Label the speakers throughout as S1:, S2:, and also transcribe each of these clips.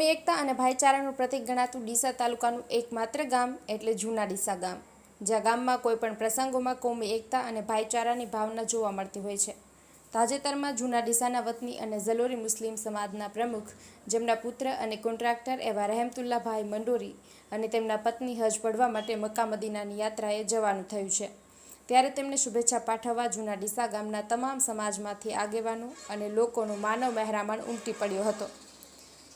S1: કોમી એકતા અને ભાઈચારાનું પ્રતીક ગણાતું ડીસા તાલુકાનું એકમાત્ર ગામ એટલે જૂના ડીસા ગામ, જ્યાં ગામમાં કોઈપણ પ્રસંગોમાં કોમી એકતા અને ભાઈચારાની ભાવના જોવા મળતી હોય છે. તાજેતરમાં જૂના ડીસાના વતની અને ઝલોરી મુસ્લિમ સમાજના પ્રમુખ, જેમના પુત્ર અને કોન્ટ્રાક્ટર એવા રહેમતુલ્લાભાઈ મંડોરી અને તેમના પત્ની હજ પડવા માટે મક્કા મદીનાની યાત્રાએ જવાનું થયું છે. ત્યારે તેમને શુભેચ્છા પાઠવવા જૂના ડીસા ગામના તમામ સમાજમાંથી આગેવાનો અને લોકોનું માનવ મહેરામણ ઉમટી પડ્યો હતો.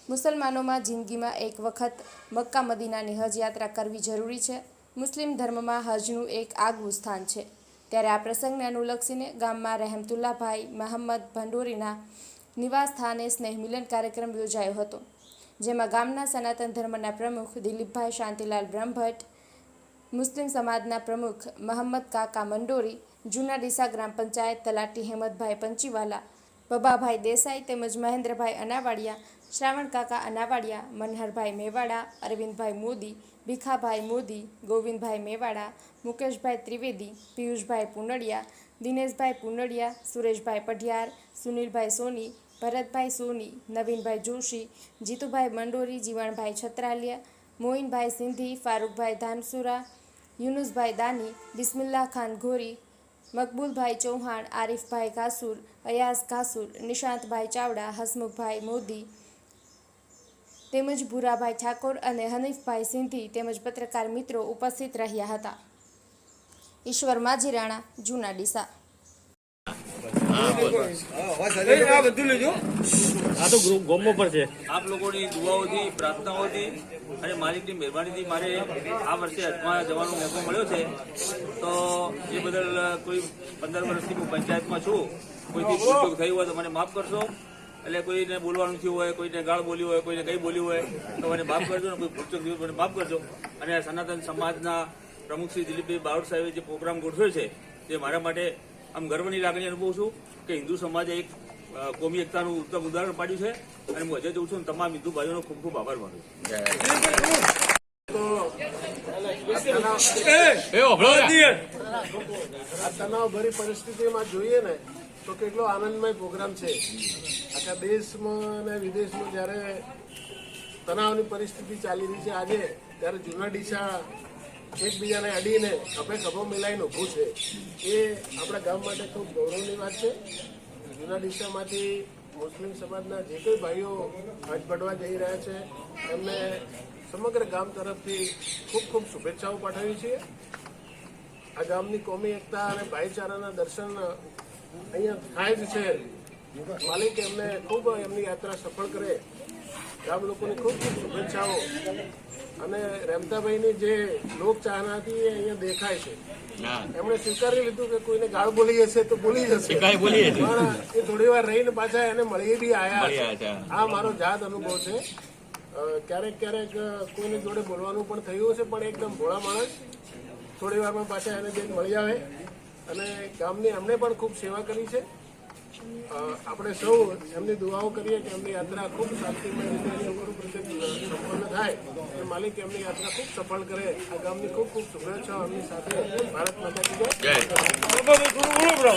S1: મુસલમાનોમાં જિંદગીમાં એક વખત મક્કા મદીનાની હજ યાત્રા કરવી જરૂરી છે. મુસ્લિમ ધર્મમાં હજનું એક આગવું સ્થાન છે. ત્યારે આ પ્રસંગને અનુલક્ષીને ગામમાં રહેમતુલ્લાભાઈ મહંમદ ભંડોરીના નિવાસ સ્થાને સ્નેહ મિલન કાર્યક્રમ યોજાયો હતો, જેમાં ગામના સનાતન ધર્મના પ્રમુખ દિલીપભાઈ શાંતિલાલ બ્રહ્મભટ્ટ, મુસ્લિમ સમાજના પ્રમુખ મહંમદ કાકા મંડોરી, જૂના ડીસા ગ્રામ પંચાયત તલાટી હેમતભાઈ પંચીવાલા, બબાભાઈ દેસાઈ તેમજ મહેન્દ્રભાઈ અનાવાડિયા, શ્રાવણ કાકા અનાવાડિયા, મનહરભાઈ મેવાડા, અરવિંદભાઈ મોદી, ભીખાભાઈ મોદી, ગોવિંદભાઈ મેવાડા, મુકેશભાઈ ત્રિવેદી, પિયુષભાઈ પુનડિયા, દિનેશભાઈ પુનડિયા, સુરેશભાઈ પઢિયાર, સુનિલભાઈ સોની, ભરતભાઈ સોની, નવીનભાઈ જોશી, જીતુભાઈ મંડોરી, જીવણભાઈ છત્રાલિયા, મોઇનભાઈ સિંધી, ફારૂકભાઈ ધાનસુરા, યુનુસભાઈ દાની, બિસ્મિલ્લાહ ખાન ઘોરી, મકબૂલભાઈ ચૌહાણ, આરિફભાઈ ઘાસુર, અયાઝ ઘાસુર, નિશાંતભાઈ ચાવડા, હસમુખભાઈ મોદી તેમજ ભૂરાભાઈ ઠાકોર અને હનીફભાઈ સિંધી તેમજ પત્રકાર મિત્રો ઉપસ્થિત રહ્યા હતા. ઈશ્વર માજીરાણા, જૂના ડીસા.
S2: આપ લોકોની દુઆઓથી, પ્રાર્થનાઓથી અને માલિકની મહેરબાનીથી મારે આ વર્ષે હજમાં જવાનો મોકો મળ્યો છે. તો એ બદલ કોઈ 15 વર્ષથી હું પંચાયતમાં છું. કોઈથી ભૂલચૂક થઈ હોય તો મને માફ કરશો. એટલે કોઈને બોલવાનું થયું હોય, કોઈને ગાળ બોલી હોય, કોઈને કંઈ બોલ્યું હોય તો મને માફ કરજો ને કોઈ ભૂલચૂક થયું મને માફ કરજો. અને સનાતન સમાજના પ્રમુખ શ્રી દિલીપભાઈ બાવળ સાહેબે જે પ્રોગ્રામ ગોઠવ્યો છે તે મારા માટે આમ ગર્વની લાગણી અનુભવું છું કે હિન્દુ સમાજે એક કોમી એકતાનું ઉત્તમ ઉદાહરણ પાડ્યું છે. અને હું હજે જઉં છું તમામ હિન્દુ ભાઈઓનો ખૂબ ખૂબ આભાર માનું
S3: છું. તણાવભરી પરિસ્થિતિમાં જોઈએ ને તો કેટલો આનંદમય પ્રોગ્રામ છે. આખા દેશમાં અને વિદેશમાં જ્યારે તણાવની પરિસ્થિતિ ચાલી રહી છે આજે, ત્યારે જૂના ડીસા એકબીજાને અડીને ખભે ખભો મિલાઈને ઊભું છે. એ આપણા ગામ માટે ખૂબ ગૌરવની વાત છે. જૂના ડીસામાંથી મુસ્લિમ સમાજના જે કોઈ ભાઈઓ હજ પડવા જઈ રહ્યા છે એમને સમગ્ર ગામ તરફથી ખૂબ ખૂબ શુભેચ્છાઓ પાઠવી છે. આ ગામની કોમી એકતા અને ભાઈચારાના દર્શન અહીંયા થાય જ છે. માલિક એમને ખૂબ એમની યાત્રા સફળ કરે. ગામ લોકોની ખૂબ ખૂબ શુભેચ્છાઓ. અને રેમતાભાઈની જે લોક ચાહના હતી એ અહીંયા દેખાય છે. એમણે સ્વીકારી લીધું કે કોઈને ગાળ બોલી હશે તો બોલી જશે, પણ એ થોડી વાર રહીને પાછા એને મળી બી આવ્યા. આ મારો જાત અનુભવ છે. ક્યારેક ક્યારેક કોઈની જોડે બોલવાનું પણ થયું હશે, પણ એકદમ ભોળા માણસ થોડી વારમાં પાછા એને જઈને મળી આવે. અને ગામની એમણે પણ ખૂબ સેવા કરી છે. આપણે સૌ એમની દુઆઓ કરીએ કે એમની યાત્રા ખૂબ શાંતિમય રીતે સંપન્ન થાય અને માલિક એમની યાત્રા ખૂબ સફળ કરે. આ ગામની ખૂબ ખૂબ શુભેચ્છાઓ એમની સાથે. ભારત માતા કી જય.